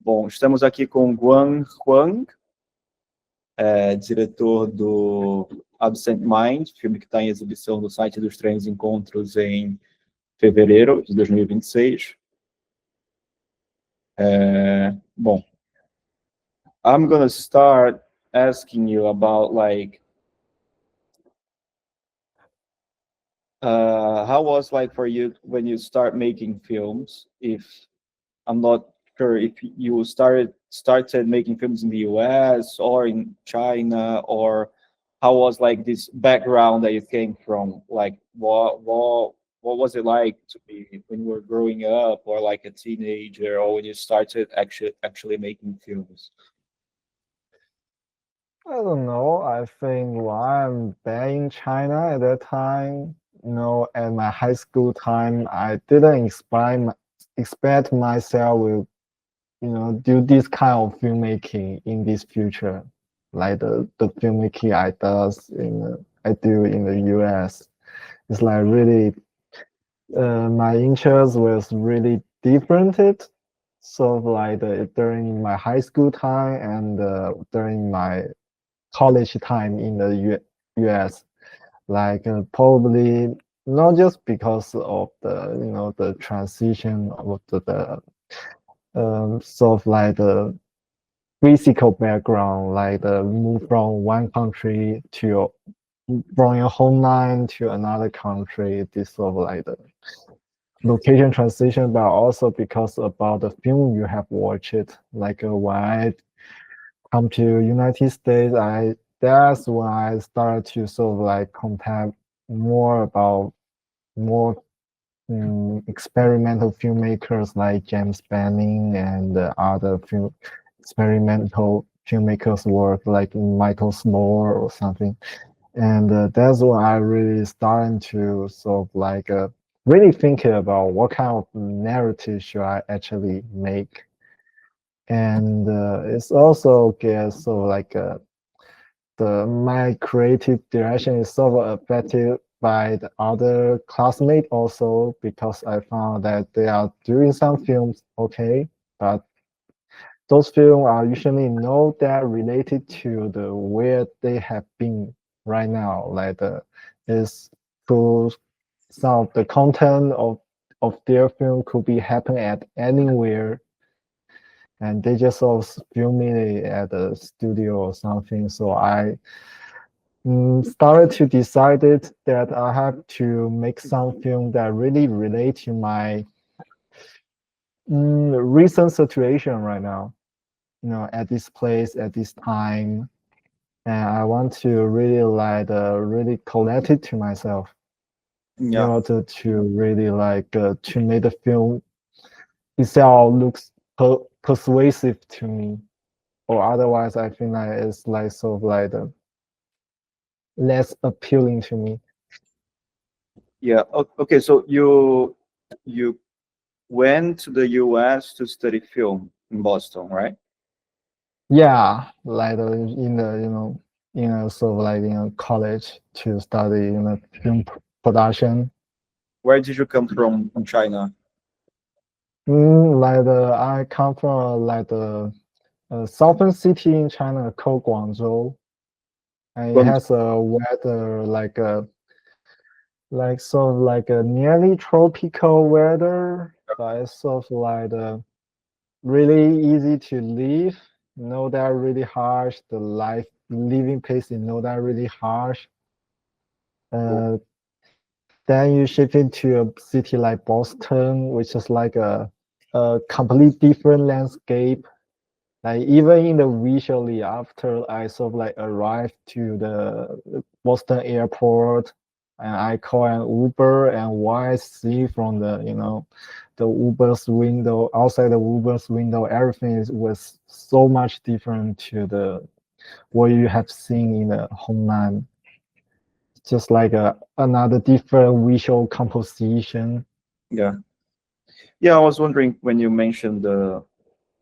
Bom, estamos aqui com Guan Huang, diretor do Absent Mind, filme que está em exibição no site dos Trens Encontros em fevereiro de 2026. Bom, I'm gonna start asking you about how was for you when you start making films? If I'm not sure if you started making films in the US or in China, or how was this background that you came from? What was it like to be when you were growing up, or like a teenager, or when you started actually making films? I don't know. I think while I'm back in China at that time, at my high school time, I didn't expect myself will, do this kind of filmmaking in this future, like the filmmaking I do in the US. It's like really, my interest was really different. So during my high school time and during my college time in the US, probably not just because of the transition of the the physical background, like the move from one country to from your homeland to another country, this sort of the location transition, but also because about the film you have watched. When I come to United States, that's when I started to sort of contact more about more experimental filmmakers like James Banning and other experimental filmmakers work like Michael Moore or something. And that's when I really started to sort of really thinking about what kind of narrative should I actually make. And it's also gets my creative direction is sort of affected by the other classmates also, because I found that they are doing some films okay, but those films are usually not that related to the where they have been right now. Is to some of the content of their film could be happening at anywhere, and they just sort of filming it at a studio or something. So I started to decide that I have to make some film that really relate to my recent situation right now, at this place, at this time. And I want to really really collect it to myself in Yeah. order to really to make the film itself looks persuasive to me. Or otherwise, I think it's sort of less appealing to me. Yeah. Okay. So you went to the US to study film in Boston, right? Yeah, in the sort of college to study film production. Where did you come from China? I come from the southern city in China called Guangzhou, and it Guan- has a weather sort of a nearly tropical weather, but it's sort of really easy to live. Not that really harsh. The living pace is not that really harsh. Uh, then you shift into a city like Boston, which is a complete different landscape. Even in the visually, after I sort of arrived to the Boston airport, and I call an Uber, and what I see from the Uber's window, outside the Uber's window, everything was so much different to the what you have seen in the homeland. Just another different visual composition. Yeah. Yeah, I was wondering when you mentioned the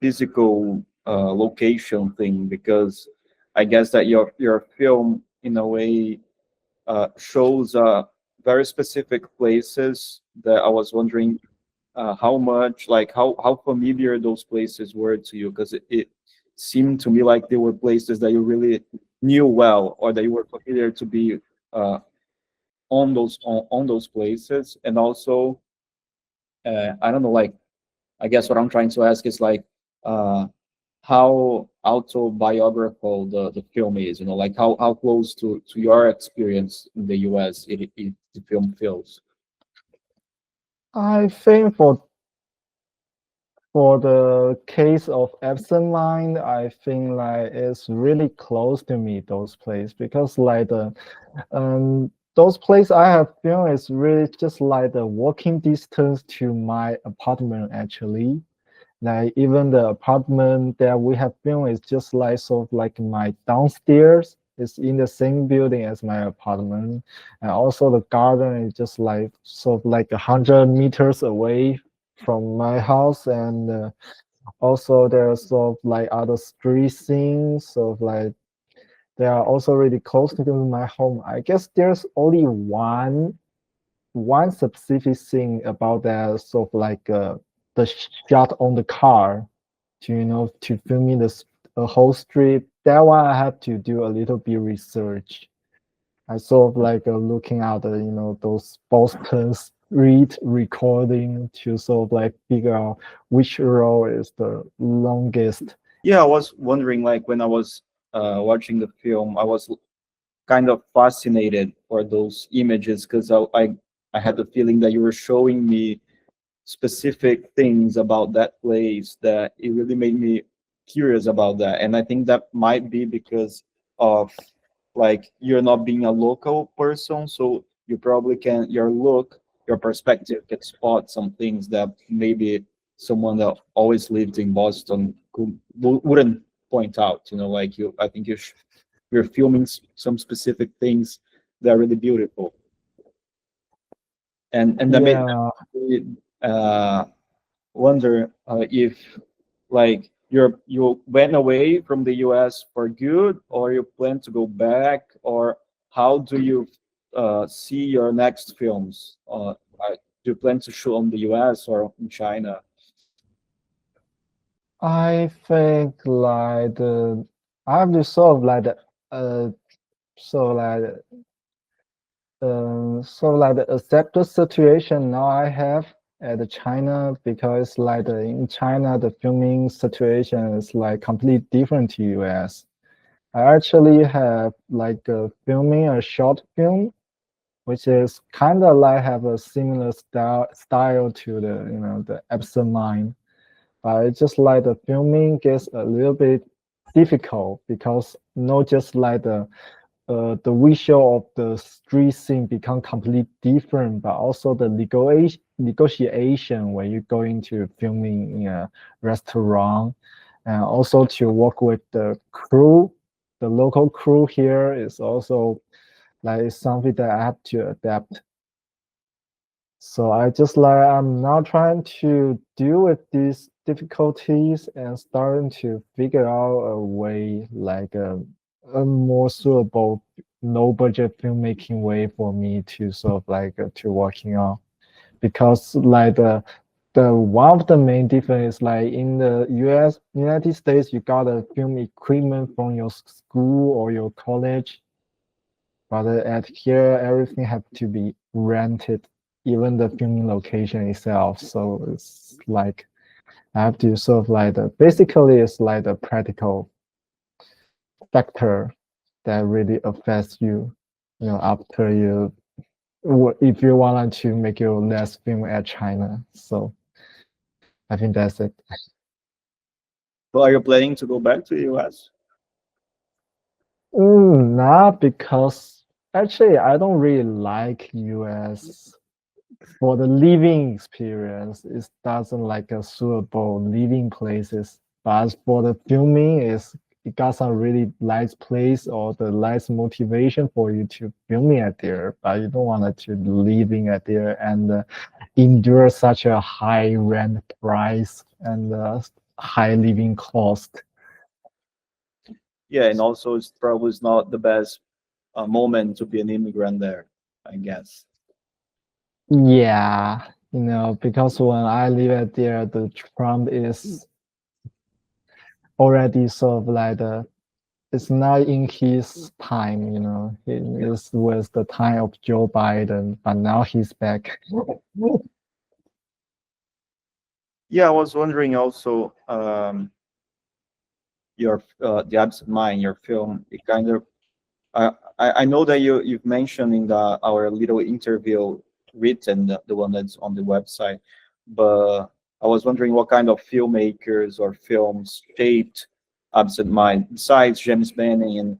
physical location thing, because I guess that your film in a way shows very specific places that I was wondering how much, like how familiar those places were to you, because it seemed to me like they were places that you really knew well, or that you were familiar to be uh, on those places. And also, I don't know, like, I guess what I'm trying to ask is like, uh, how autobiographical the film is, you know, like how close to your experience in the US the film feels. I think for the case of absent mind, I think like it's really close to me those places because like the those places I have filmed is really just like the walking distance to my apartment actually. Like even the apartment that we have filmed is just like sort of like my downstairs. It's in the same building as my apartment, and also the garden is just like sort of like 100 meters away from my house, and also there's sort of like other street scenes, sort of like they are also really close to my home. I guess there's only one specific thing about that sort of like the shot on the car to to filming the whole street. That one I have to do a little bit research. I sort of like looking at the those Boston street recording to sort of like figure out which row is the longest. Yeah, I was wondering, like, when I was watching the film, I was kind of fascinated for those images, because I had the feeling that you were showing me specific things about that place that it really made me curious about that. And I think that might be because of, like, you're not being a local person, so you probably can, your look, your perspective can spot some things that maybe someone that always lived in Boston wouldn't point out, you know, like you, I think you're filming some specific things that are really beautiful. And that made Yeah, me wonder if, like, you went away from the US for good, or you plan to go back, or how do you see your next films? Do you plan to shoot on the US or in China? I think like I have to sort of like uh so like accept the situation now I have at China because like in China the filming situation is like completely different to US. I actually have like filming a short film which is kind of like have a similar style to the the absent mind, but it's just like the filming gets a little bit difficult because not just like the visual of the street scene become completely different, but also the negotiation when you go into filming in a restaurant, and also to work with the crew, the local crew here is also like something that I have to adapt. So I just like I'm now trying to deal with these difficulties and starting to figure out a way like a more suitable low budget filmmaking way for me to sort of like to working on because like the one of the main difference is like in the United States you got a film equipment from your school or your college, but at here, everything have to be rented, even the filming location itself. So it's like I have to sort of like basically it's like the practical factor that really affects you, after you if you wanted to make your last film at China. So I think that's it. So are you planning to go back to the US? Not because actually I don't really like US for the living experience, it doesn't like a suitable living places. But for the filming, it got some really nice place or the nice motivation for you to filming at there. But you don't want to living at there and endure such a high rent price and high living cost. Yeah, and also it's probably not the best moment to be an immigrant there, I guess. Yeah, because when I live at there, the Trump is already sort of like it's not in his time, It is with the time of Joe Biden, but now he's back. Yeah, I was wondering also, your the absent mind, your film. It kind of I know that you've mentioned in our little interview written, the one that's on the website, but I was wondering what kind of filmmakers or films shaped Absent Mind besides James Benning and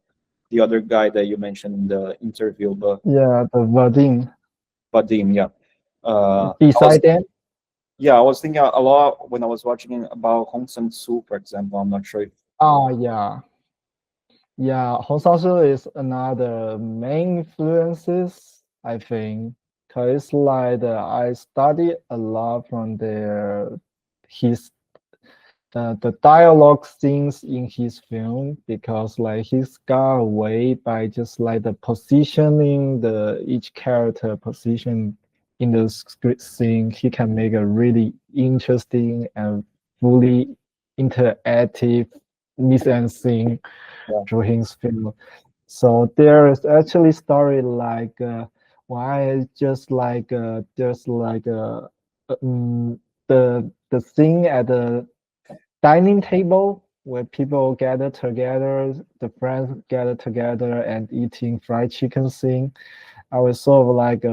the other guy that you mentioned in the interview, Yeah, the Vadim. but Dean, yeah. I was Beside that, Yeah, I was thinking a lot when I was watching about Hong Sang-soo, for example. I'm not sure if yeah. Yeah, Hong Sang is another main influences, I think. Cause like I studied a lot from his the dialogue scenes in his film because like he's got a way by just like the positioning the each character position in the script scene, he can make a really interesting and fully interactive mise en scene yeah, through his film. So there is actually story like why just like there's like the scene at the dining table where people gather together, the friends gather together and eating fried chicken scene. I was sort of like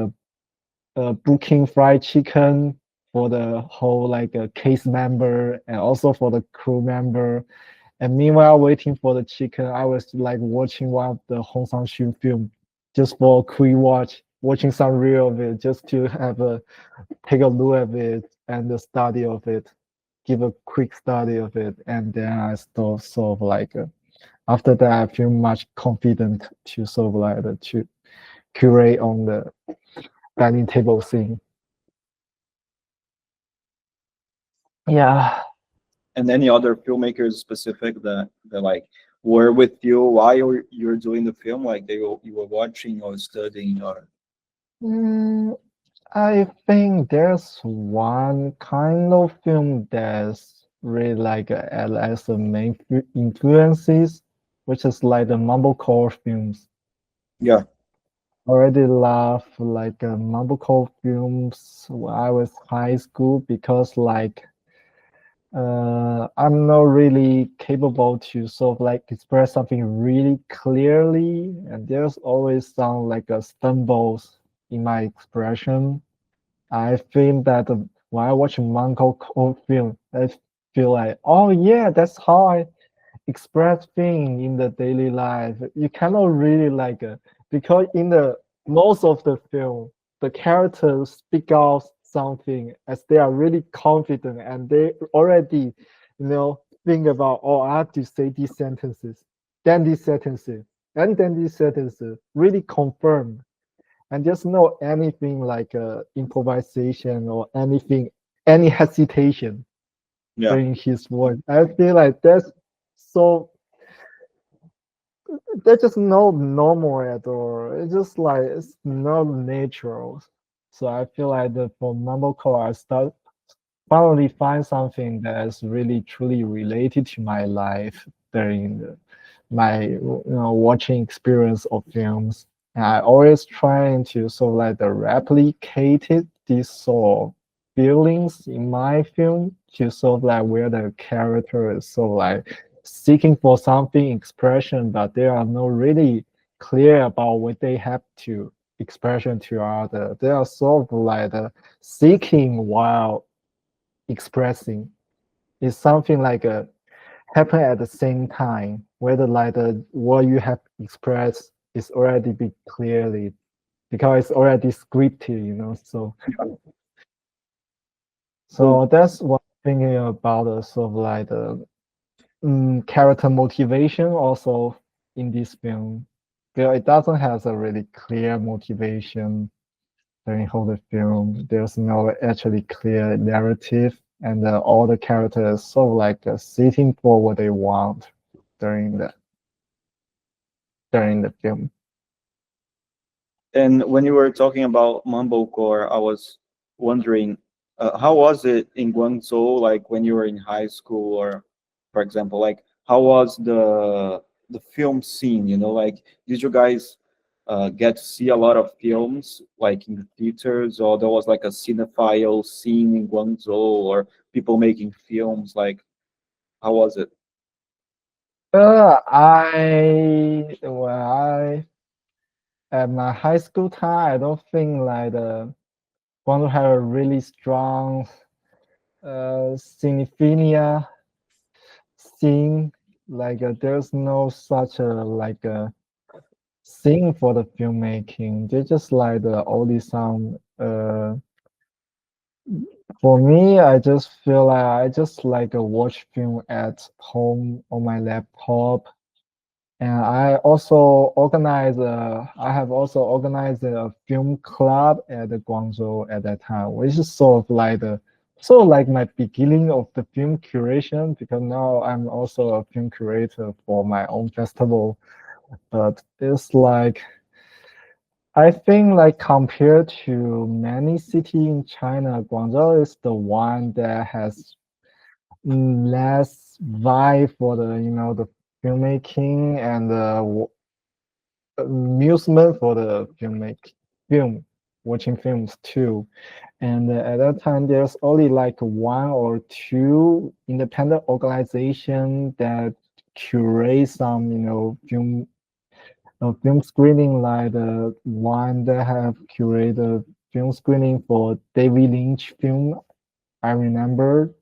booking fried chicken for the whole like a case member and also for the crew member. And meanwhile, waiting for the chicken, I was like watching one of the Hong Sang-soo film just for a quick watch, watching some reel of it just to have a take a look at it and the study of it, give a quick study of it, and then I start sort of like after that I feel much confident to sort of like to curate on the dining table scene. Yeah. and any other filmmakers specific that like were with you while you're doing the film, like you were watching or studying or Mm, I think there's one kind of film that's really like as the main influences, which is like the mumblecore films. yeah, Already love like mumblecore films when I was high school because like I'm not really capable to sort of like express something really clearly, and there's always some like stumbles in my expression. I think that when I watch a manga code film, I feel like, oh yeah, that's how I express thing in the daily life. You cannot really like because in the most of the film, the characters speak out something as they are really confident and they already, think about, oh, I have to say these sentences, then these sentences, and then these sentences, really confirm and there's no anything like improvisation or anything, any hesitation yeah, during his voice. I feel like so that's just not normal at all. It's just like it's not natural. So I feel like for mumblecore, I start finally find something that is really truly related to my life during my watching experience of films. And I always trying to sort of like replicate these sort of feelings in my film to sort of like where the character is sort of like seeking for something expression, but they are not really clear about what they have to expression to other. They are sort of like seeking while expressing. It's something like a happen at the same time, whether like what you have expressed is already be clearly because it's already scripted, So cool. that's what I'm thinking about sort of like the character motivation also in this film. Because it doesn't have a really clear motivation during whole the film. There's no actually clear narrative, and all the characters sort of like seeking for what they want during the film. And when you were talking about mumblecore, I was wondering, how was it in Guangzhou, like when you were in high school, or for example, like how was the film scene? You know, like did you guys get to see a lot of films like in the theaters, or there was like a cinephile scene in Guangzhou, or people making films? Like how was it? I at my high school time, I don't think like the Guangzhou had a really strong cinephilia scene. Like there's no such a like a scene for the filmmaking. They just like the only some for me, I just feel like I just like a watch film at home on my laptop. And I have also organized a film club at the Guangzhou at that time, which is sort of like my beginning of the film curation because now I'm also a film curator for my own festival. But it's like I think like compared to many city in China, Guangzhou is the one that has less vibe for the the filmmaking and the amusement for the film watching films too. And at that time, there's only like one or two independent organization that curate some film screening, like the one that have curated film screening for David Lynch film. I remember.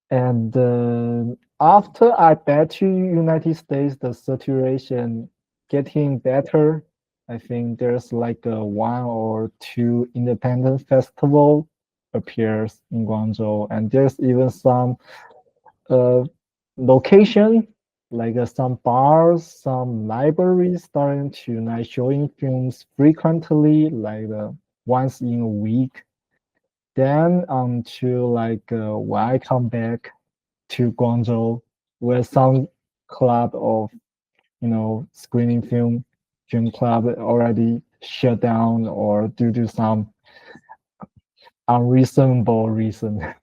And after I back to United States, the situation getting better. I think there's like a one or two independent festival appears in Guangzhou, and there's even some uh, location like some bars, some libraries starting to like showing films frequently, like once in a week. Then until like when I come back to Guangzhou, where some club of screening film club already shut down or due to some unreasonable reason.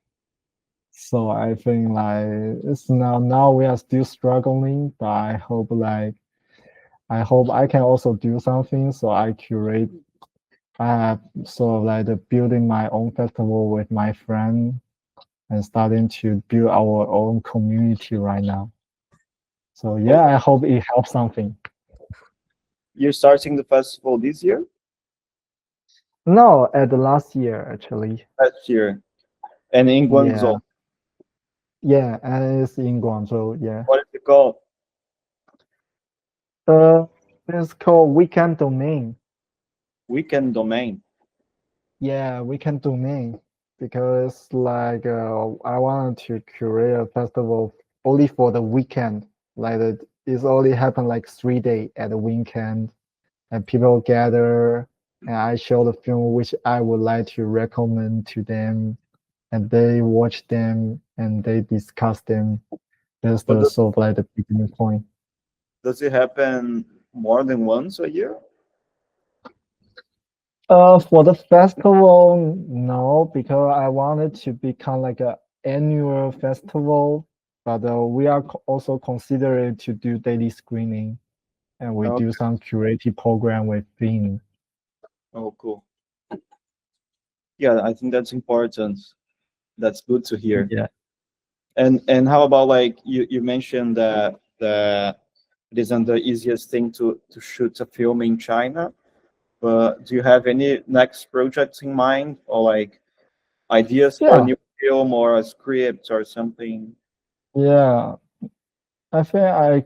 So I think like it's now we are still struggling, but I hope I can also do something. So I curate. I have sort of like the building my own festival with my friend and starting to build our own community right now. So Oh, yeah, I hope it helps something. you're starting the festival this year? No, at the last year actually. Last year, and in Yeah, Guangzhou. yeah, and it's in Guangzhou. Yeah. What is it called? Uh, it's called Weekend Domain. Weekend Domain. Yeah, Weekend Domain because like I wanted to curate a festival only for the weekend. Like it's only happen like 3 days at the weekend, and people gather, and I show the film which I would like to recommend to them, and they watch them and they discuss them. That's But the sort of like the beginning point. does it happen more than once a year? For the festival, no, because I wanted to become like a annual festival, but we are also considering to do daily screening, and we Oh, do some curated program with theme. oh, cool. Yeah, I think that's important. That's good to hear. Yeah. And how about like you mentioned that it isn't the easiest thing to shoot a film in China, but do you have any next projects in mind, or like ideas for a Yeah, new film or a script or something? yeah. I think I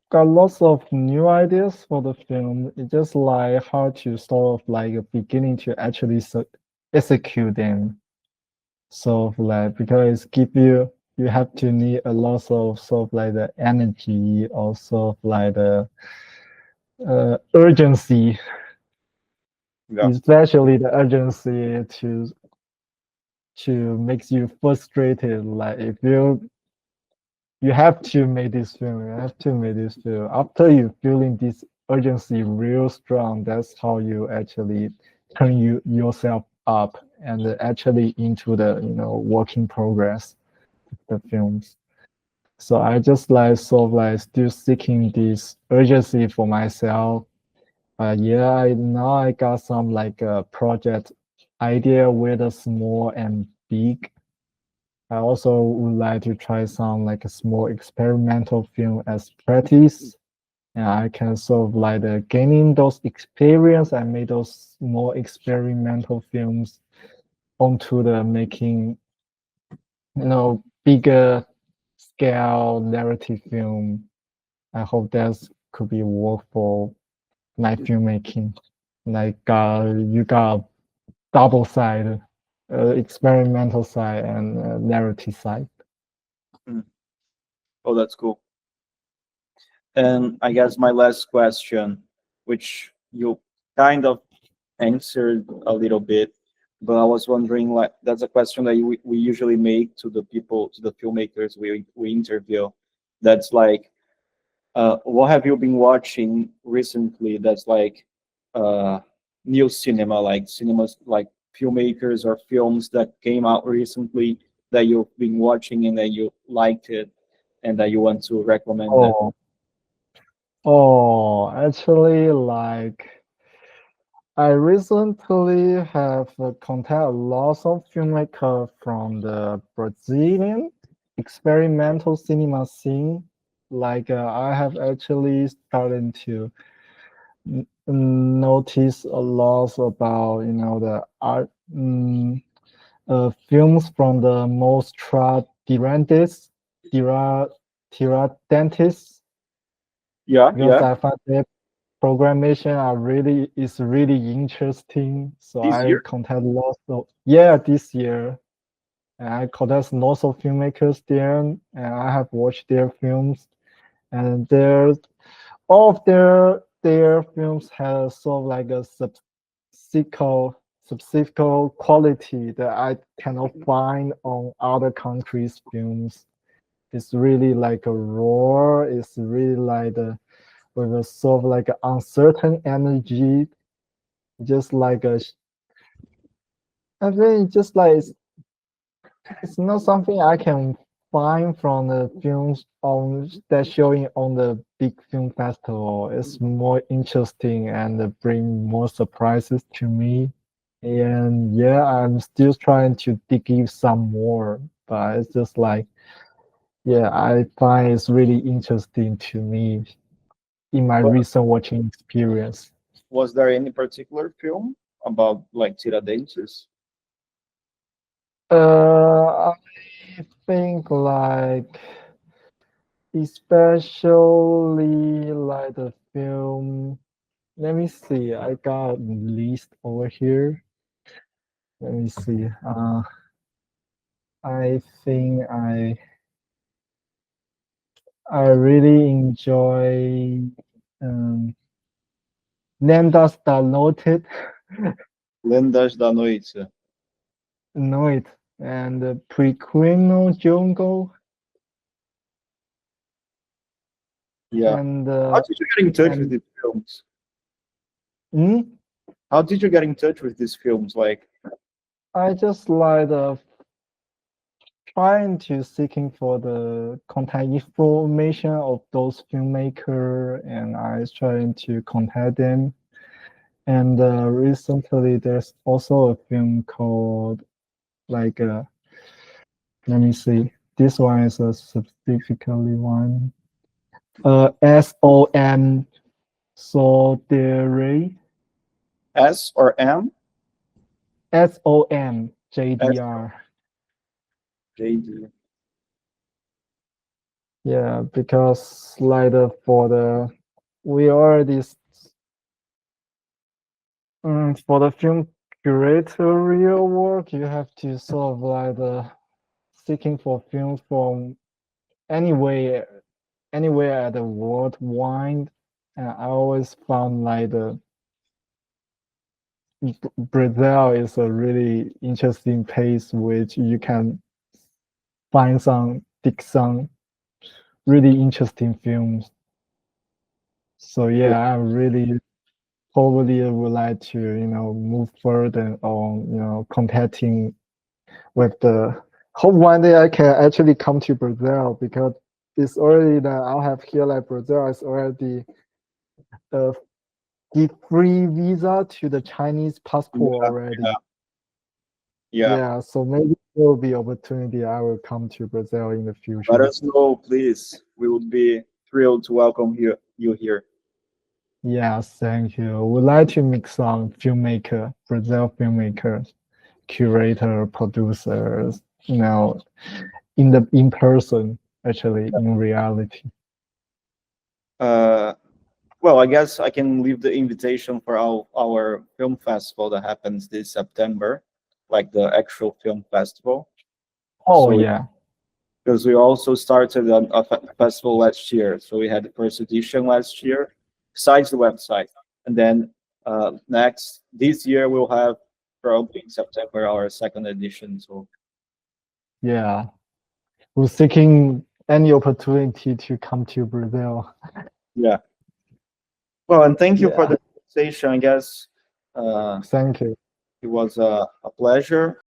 got lots of new ideas for the film. It's just like how to sort of like beginning to actually execute them. Sort of like because give you have to need a lot of sort of like the energy or sort of like the urgency, Yeah. especially the urgency to makes you frustrated. Like if you have to make this film, you have to make this film. After you feeling this urgency real strong, that's how you actually turn yourself up. and actually into the work in progress of the films. So I just like sort of like still seeking this urgency for myself. Yeah, now I got some like project idea, whether small and big. I also would like to try some like a small experimental film as practice. And I can sort of like gaining those experience and make those more experimental films onto the making, bigger scale narrative film. I hope that could be work for my filmmaking. Like you got double side, experimental side and narrative side. Mm. Oh, that's cool. And I guess my last question, which you kind of answered a little bit, but I was wondering, like, that's a question that we usually make to the people, to the filmmakers we interview. That's like, what have you been watching recently? That's like uh, new cinema, like cinemas, like filmmakers or films that came out recently that you've been watching and that you liked it and that you want to recommend them. Oh, actually, like I recently have contacted lots of filmmakers from the Brazilian experimental cinema scene. Like I have actually started to notice a lot about the art films from the Mostra Tirantes, Tira Tiradentes, Yeah, because yeah. I find their programmation are really is really interesting. So This I year? contact lots of yeah this year, and I contact lots of filmmakers there, and I have watched their films, and all of their films have sort of like a substantial quality that I cannot find on other countries' films. It's really like a raw. It's really like with a sort of like an uncertain energy, just like I think just like it's not something I can find from the films on that showing on the big film festival. It's more interesting and bring more surprises to me. And yeah, I'm still trying to dig in some more, but it's just like yeah, I find it's really interesting to me in my But recent watching experience. was there any particular film about like Tiradentes? I think like especially like the film. Let me see. I got a list over here. Let me see. I think I really enjoy Lendas da Noted, Lendas da Noite. know it, and Prequino Jungle, Yeah. and How did you get in touch with and these films? mm, How did you get in touch with these films? Like, I just like trying to seeking for the contact information of those filmmaker, and I was trying to contact them. And recently, there's also a film called like let me see. This one is a specifically one. SOM Sodere. S or M? SOM S JDR. J D. Yeah, because like for the we already for the film curatorial work, you have to sort of like seeking for films from anywhere at the worldwide. And I always found like the Brazil is a really interesting place which you can find dig some really interesting films. So Yeah. yeah, I'm really hopefully I would like to, move further on, contacting with the hope one day I can actually come to Brazil because it's already that I'll have here like Brazil is already uh, give free visa to the Chinese passport Yeah, already. yeah. Yeah, so maybe there will be opportunity I will come to Brazil in the Let future. us know, please. We would be thrilled to welcome you here. Yeah, thank you. Would like to meet some filmmaker, Brazil filmmakers, curator, producers, in person, actually, in reality. Well, I guess I can leave the invitation for our film festival that happens this September, like the actual film festival. Oh So, yeah, because we also started a festival last year, so we had the first edition last year, besides the website, and then this year we'll have probably in September our second edition. So yeah. We're seeking any opportunity to come to Brazil. yeah. Well, and thank you for Yeah, the conversation. I guess uh, thank you. it was a pleasure.